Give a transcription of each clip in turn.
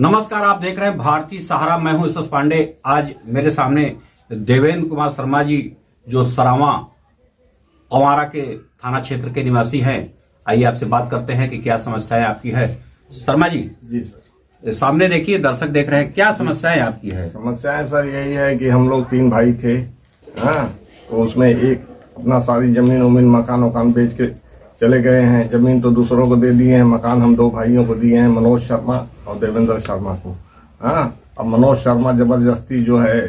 नमस्कार, आप देख रहे हैं भारतीय सहारा। मैं हूं यशस पांडे। आज मेरे सामने देवेंद्र कुमार शर्मा जी, जो सरावां पवारा के थाना क्षेत्र के निवासी हैं। आइए आपसे बात करते हैं कि क्या समस्याएं आपकी है। शर्मा जी। जी सर। सामने देखिए, दर्शक देख रहे हैं, क्या समस्याएं आपकी है? समस्याएं सर यही है कि हम लोग 3 भाई थे। हाँ, तो उसमें एक अपना सारी जमीन उमीन मकान बेच के चले गए हैं। जमीन तो दूसरों को दे दिए हैं, मकान हम 2 भाइयों को दिए हैं, मनोज शर्मा और देवेंद्र शर्मा को। हाँ, अब मनोज शर्मा जबरदस्ती जो है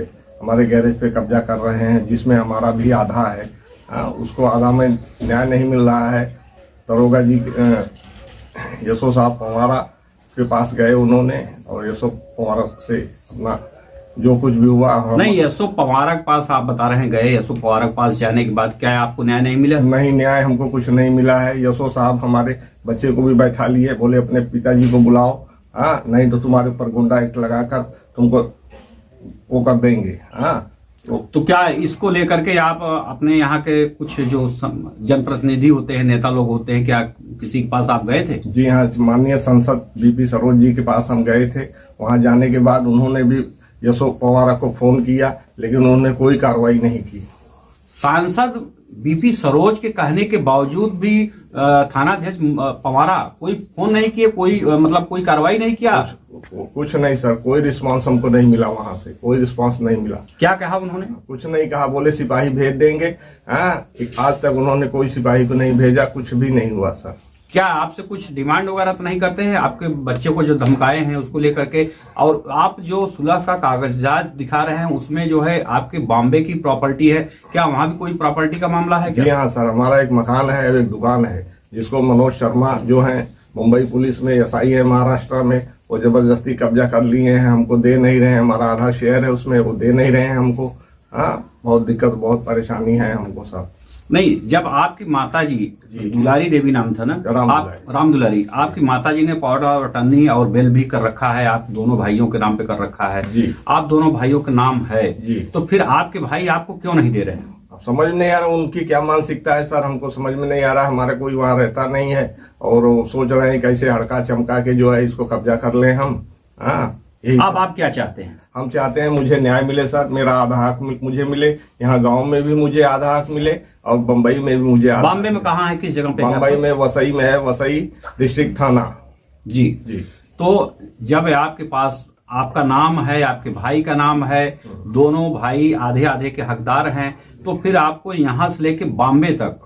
हमारे गैरेज पे कब्जा कर रहे हैं, जिसमें हमारा भी आधा है। हाँ, उसको आधा में न्याय नहीं मिल रहा है। दरोगा जी यशो साहब पवारा के पास गए उन्होंने, और यशो पवारा से अपना जो कुछ भी हुआ नहीं, यशो पवारा के पास आप बता रहे हैं गए। यशो पवारा के पास जाने के बाद क्या आपको न्याय नहीं मिला? नहीं, न्याय हमको कुछ नहीं मिला है। यशो साहब हमारे बच्चे को भी बैठा लिए, बोले अपने पिताजी को बुलाओ। हाँ, नहीं तो तुम्हारे ऊपर गुंडा एक्ट लगाकर तुमको वो कर देंगे। हाँ, तो क्या इसको लेकर के आप अपने यहाँ के कुछ जो जनप्रतिनिधि होते हैं, नेता लोग होते हैं, क्या किसी के पास आप गए थे? जी हाँ, माननीय सांसद बीपी सरोज जी के पास हम गए थे। वहां जाने के बाद उन्होंने भी यशो पवारा को फोन किया, लेकिन उन्होंने कोई कार्रवाई नहीं की। सांसद बीपी सरोज के कहने के बावजूद भी थानाध्यक्ष पवारा कोई फोन नहीं किए, कोई मतलब कोई कार्रवाई नहीं किया? कुछ नहीं सर, कोई रिस्पांस हमको नहीं मिला। वहां से कोई रिस्पांस नहीं मिला। क्या कहा उन्होंने? कुछ नहीं कहा, बोले सिपाही भेज देंगे। हाँ, आज तक उन्होंने कोई सिपाही को नहीं भेजा, कुछ भी नहीं हुआ सर। क्या आपसे कुछ डिमांड वगैरह तो नहीं करते हैं? आपके बच्चे को जो धमकाए हैं उसको लेकर के, और आप जो सुलह का कागजात दिखा रहे हैं उसमें जो है आपके बॉम्बे की प्रॉपर्टी है, क्या वहां भी कोई प्रॉपर्टी का मामला है क्या? जी हाँ सर, हमारा एक मकान है, एक दुकान है, जिसको मनोज शर्मा जो है मुंबई पुलिस में एसआई है महाराष्ट्र में, वो जबरदस्ती कब्जा कर लिए हैं। हमको दे नहीं रहे हैं, हमारा आधा शेयर है उसमें, वो दे नहीं रहे हैं हमको। हाँ, बहुत दिक्कत, बहुत परेशानी है हमको सर। नहीं, जब आपकी माता जी दुलारी देवी नाम था ना, आप राम दुलारी, आपकी माता जी ने पावर ऑफ अटर्नी और बेल भी कर रखा है, आप दोनों भाइयों के नाम पे कर रखा है जी। आप दोनों भाइयों के नाम है जी। तो फिर आपके भाई आपको क्यों नहीं दे रहे हैं? अब समझ नहीं आ रहा उनकी क्या मानसिकता है सर, हमको समझ में नहीं आ रहा। हमारा कोई वहाँ रहता नहीं है, और वो सोच रहे हैं कैसे हड़का चमका के जो है इसको कब्जा कर ले हम। हाँ, अब आप क्या चाहते हैं? हम चाहते हैं मुझे न्याय मिले सर, मेरा आधा हक मुझे मिले, यहाँ गांव में भी मुझे आधा हक मिले, और बम्बई में भी मुझे। बॉम्बे में कहाँ है, किस जगह पे? बम्बई में वसई में है, वसई डिस्ट्रिक्ट थाना। जी जी। तो जब आपके पास आपका नाम है, आपके भाई का नाम है, दोनों भाई आधे आधे के हकदार हैं, तो फिर आपको यहाँ से लेके बॉम्बे तक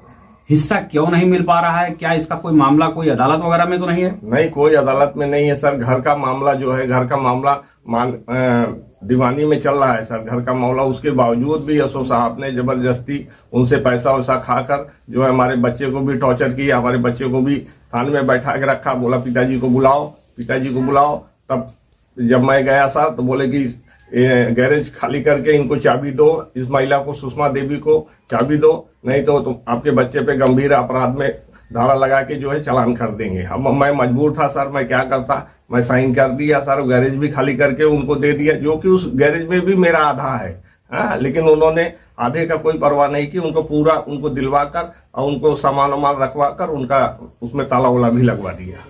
हिस्सा क्यों नहीं मिल पा रहा है? क्या इसका कोई मामला कोई अदालत वगैरह में तो नहीं है? नहीं, कोई अदालत में नहीं है सर। घर का मामला जो है, घर का मामला दीवानी में चल रहा है सर, घर का मामला। उसके बावजूद भी यशो साहब ने जबरदस्ती उनसे पैसा वैसा खाकर जो है हमारे बच्चे को भी टॉर्चर किया, हमारे बच्चे को भी थाने में बैठा के रखा। बोला पिताजी को बुलाओ, पिताजी को बुलाओ। तब जब मैं गया सर तो बोले कि गैरेज खाली करके इनको चाबी दो, इस महिला को, सुषमा देवी को चाबी दो, नहीं तो आपके बच्चे पे गंभीर अपराध में धारा लगा के जो है चालान कर देंगे। अब मैं मजबूर था सर, मैं क्या करता, मैं साइन कर दिया सर, गैरेज भी खाली करके उनको दे दिया, जो कि उस गैरेज में भी मेरा आधा है। हाँ, लेकिन उन्होंने आधे का कोई परवाह नहीं की, उनको पूरा उनको दिलवा कर और उनको सामान वामान रखवा कर उनका उसमें ताला वाला भी लगवा दिया।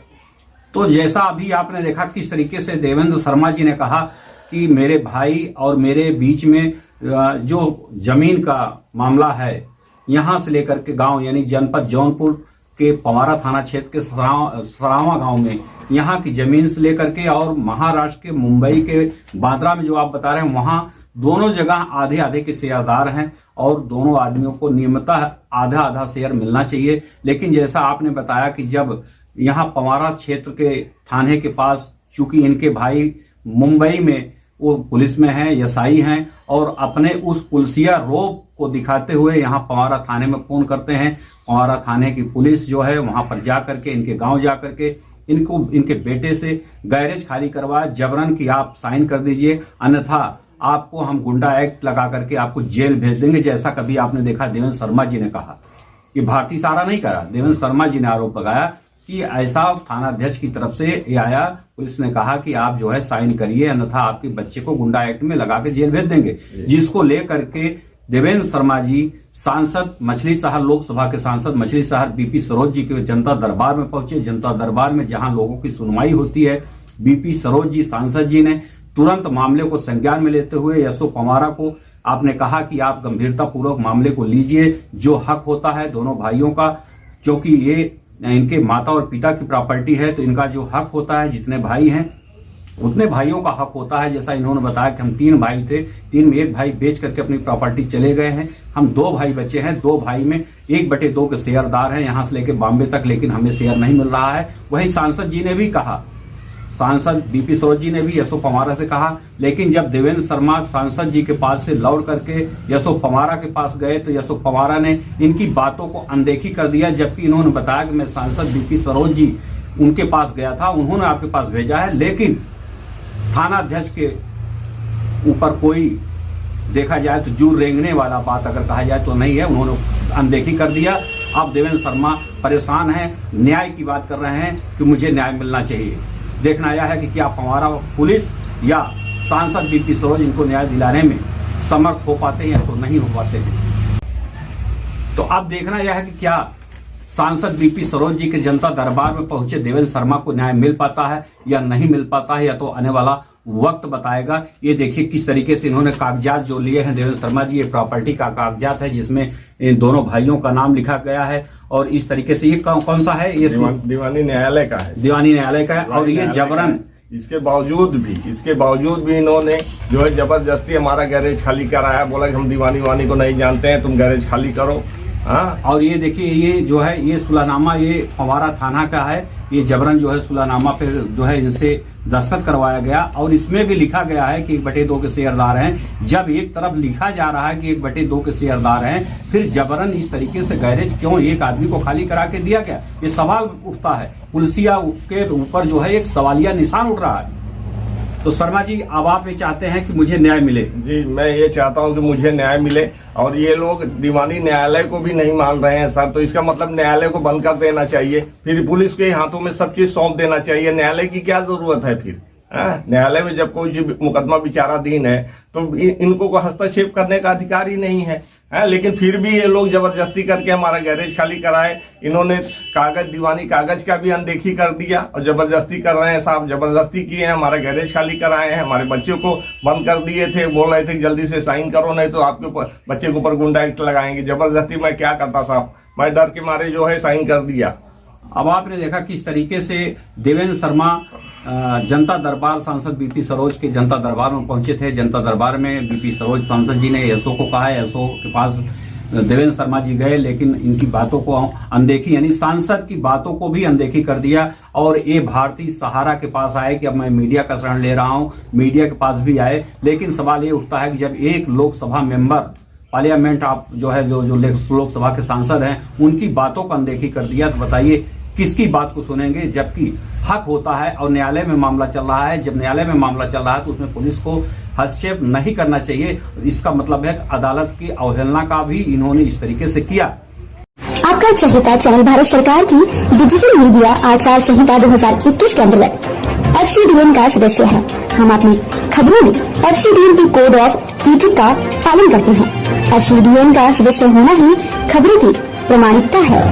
तो जैसा अभी आपने देखा किस तरीके से देवेंद्र शर्मा जी ने कहा कि मेरे भाई और मेरे बीच में जो जमीन का मामला है, यहां से लेकर के गांव यानी जनपद जौनपुर के पवारा थाना क्षेत्र के सरावां गांव में यहां की जमीन से लेकर के और महाराष्ट्र के मुंबई के बांद्रा में जो आप बता रहे हैं, वहां दोनों जगह आधे आधे के शेयरदार हैं, और दोनों आदमियों को नियमितः आधा आधा शेयर मिलना चाहिए। लेकिन जैसा आपने बताया कि जब यहाँ पवारा क्षेत्र के थाने के पास, चूंकि इनके भाई मुंबई में वो पुलिस में हैं, एसआई हैं, और अपने उस पुलिसिया रोब को दिखाते हुए यहाँ पवारा थाने में फोन करते हैं। पवारा थाने की पुलिस जो है वहां पर जा करके, इनके गांव जा करके इनको, इनके बेटे से गैरेज खाली करवाया, जबरन कि आप साइन कर दीजिए, अन्यथा आपको हम गुंडा एक्ट लगा करके आपको जेल भेज देंगे। जैसा कभी आपने देखा देवेंद्र शर्मा जी ने कहा, कि भारतीय सहारा नहीं करा, देवेंद्र शर्मा जी ने आरोप लगाया कि ऐसा थानाध्यक्ष की तरफ से ये आया, पुलिस ने कहा कि आप जो है साइन करिए, अन्यथा आपके बच्चे को गुंडा एक्ट में लगा के जेल भेज देंगे। जिसको लेकर के देवेंद्र शर्मा जी सांसद मछली शहर, लोकसभा के सांसद मछली शहर बीपी सरोज जी के जनता दरबार में पहुंचे। जनता दरबार में जहां लोगों की सुनवाई होती है, बीपी सरोज जी सांसद जी ने तुरंत मामले को संज्ञान में लेते हुए यशो पवारा को आपने कहा कि आप गंभीरता पूर्वक मामले को लीजिए, जो हक होता है दोनों भाइयों का, क्योंकि ये इनके माता और पिता की प्रॉपर्टी है, तो इनका जो हक होता है, जितने भाई हैं उतने भाइयों का हक होता है। जैसा इन्होंने बताया कि हम 3 भाई थे, 3 में एक भाई बेच करके अपनी प्रॉपर्टी चले गए हैं, हम 2 भाई बचे हैं, 2 भाई में 1/2 के शेयरदार हैं यहां से लेकर बॉम्बे तक, लेकिन हमें शेयर नहीं मिल रहा है। वही सांसद जी ने भी कहा, सांसद बीपी सरोज जी ने भी यशो पवारा से कहा, लेकिन जब देवेंद्र शर्मा सांसद जी के पास से लौट करके यशो पवारा के पास गए तो यशो पवारा ने इनकी बातों को अनदेखी कर दिया, जबकि इन्होंने बताया कि मैं सांसद बीपी सरोज जी उनके पास गया था, उन्होंने आपके पास भेजा है, लेकिन थाना अध्यक्ष के ऊपर कोई देखा जाए तो जूर रेंगने वाला बात अगर कहा जाए तो नहीं है, उन्होंने अनदेखी कर दिया। अब देवेंद्र शर्मा परेशान हैं, न्याय की बात कर रहे हैं कि मुझे न्याय मिलना चाहिए। देखना यह है कि क्या पवारा पुलिस या सांसद बीपी सरोज इनको न्याय दिलाने में समर्थ हो पाते हैं या तो नहीं हो पाते हैं। तो अब देखना यह है कि क्या सांसद बीपी सरोज जी के जनता दरबार में पहुंचे देवेंद्र शर्मा को न्याय मिल पाता है या नहीं मिल पाता है, या तो आने वाला वक्त बताएगा। ये देखिए किस तरीके से इन्होंने कागजात जो लिए हैं देवेंद्र शर्मा जी, ये प्रॉपर्टी का कागजात है जिसमें इन दोनों भाइयों का नाम लिखा गया है, और इस तरीके से ये कौन सा है, ये दीवानी न्यायालय का है, दीवानी न्यायालय का है। और ये जबरन इसके बावजूद भी इन्होंने जो है जबरदस्ती हमारा गैरेज खाली कराया, बोला कि हम दीवानी वानी को नहीं जानते हैं, तुम गैरेज खाली करो। हाँ, और ये देखिए ये जो है ये सुलानामा ये फवारा थाना का है, ये जबरन जो है सुलानामा पे जो है इनसे दस्तखत करवाया गया, और इसमें भी लिखा गया है कि 1/2 के शेयरदार हैं। जब एक तरफ लिखा जा रहा है कि 1/2 के शेयरदार हैं, फिर जबरन इस तरीके से गैरेज क्यों एक आदमी को खाली करा के दिया गया, ये सवाल उठता है। पुलिसिया के ऊपर जो है एक सवालिया निशान उठ रहा है। तो शर्मा जी, अब आप ये चाहते हैं कि मुझे न्याय मिले? जी, मैं ये चाहता हूं कि मुझे न्याय मिले, और ये लोग दीवानी न्यायालय को भी नहीं मान रहे हैं सर, तो इसका मतलब न्यायालय को बंद कर देना चाहिए, फिर पुलिस के हाथों में सब चीज सौंप देना चाहिए। न्यायालय की क्या जरूरत है फिर? न्यायालय में जब कोई मुकदमा विचाराधीन है तो इनको को हस्तक्षेप करने का अधिकार ही नहीं है, लेकिन फिर भी ये लोग जबरदस्ती करके हमारा गैरेज खाली कराए। इन्होंने दीवानी कागज का भी अनदेखी कर दिया और जबरदस्ती कर रहे हैं साहब, जबरदस्ती किए हैं, हमारा गैरेज खाली कराए हैं, हमारे बच्चों को बंद कर दिए थे, बोल रहे थे कि जल्दी से साइन करो नहीं तो आपके बच्चे के ऊपर गुंडा एक्ट लगाएंगे। जबरदस्ती मैं क्या करता साहब, मैं डर के मारे जो है साइन कर दिया। अब आपने देखा किस तरीके से देवेंद्र शर्मा जनता दरबार सांसद बीपी सरोज के जनता दरबार में पहुंचे थे। जनता दरबार में बीपी सरोज सांसद जी ने यशो को कहा, यशो के पास देवेंद्र शर्मा जी गए, लेकिन इनकी बातों को अनदेखी, यानी सांसद की बातों को भी अनदेखी कर दिया। और ये भारतीय सहारा के पास आए कि अब मैं मीडिया का शरण ले रहा हूं, मीडिया के पास भी आए, लेकिन सवाल ये उठता है कि जब एक लोकसभा मेंबर पार्लियामेंट आप जो है जो लोकसभा के सांसद हैं उनकी बातों को अनदेखी कर दिया, तो बताइए किसकी बात को सुनेंगे? जबकि हक होता है और न्यायालय में मामला चल रहा है। जब न्यायालय में मामला चल रहा है तो उसमें पुलिस को हस्तक्षेप नहीं करना चाहिए। इसका मतलब है कि अदालत की अवहेलना का भी इन्होंने इस तरीके से किया। आपका चहेता चैनल भारत सरकार की डिजिटल मीडिया आचार संहिता 2021 के अंतर्गत FCDN का सदस्य है। हम अपनी खबरों में FCDN की कोड ऑफ इथिक्स का पालन करते हैं। FCDN का सदस्य होना ही खबरों की प्रामाणिकता है।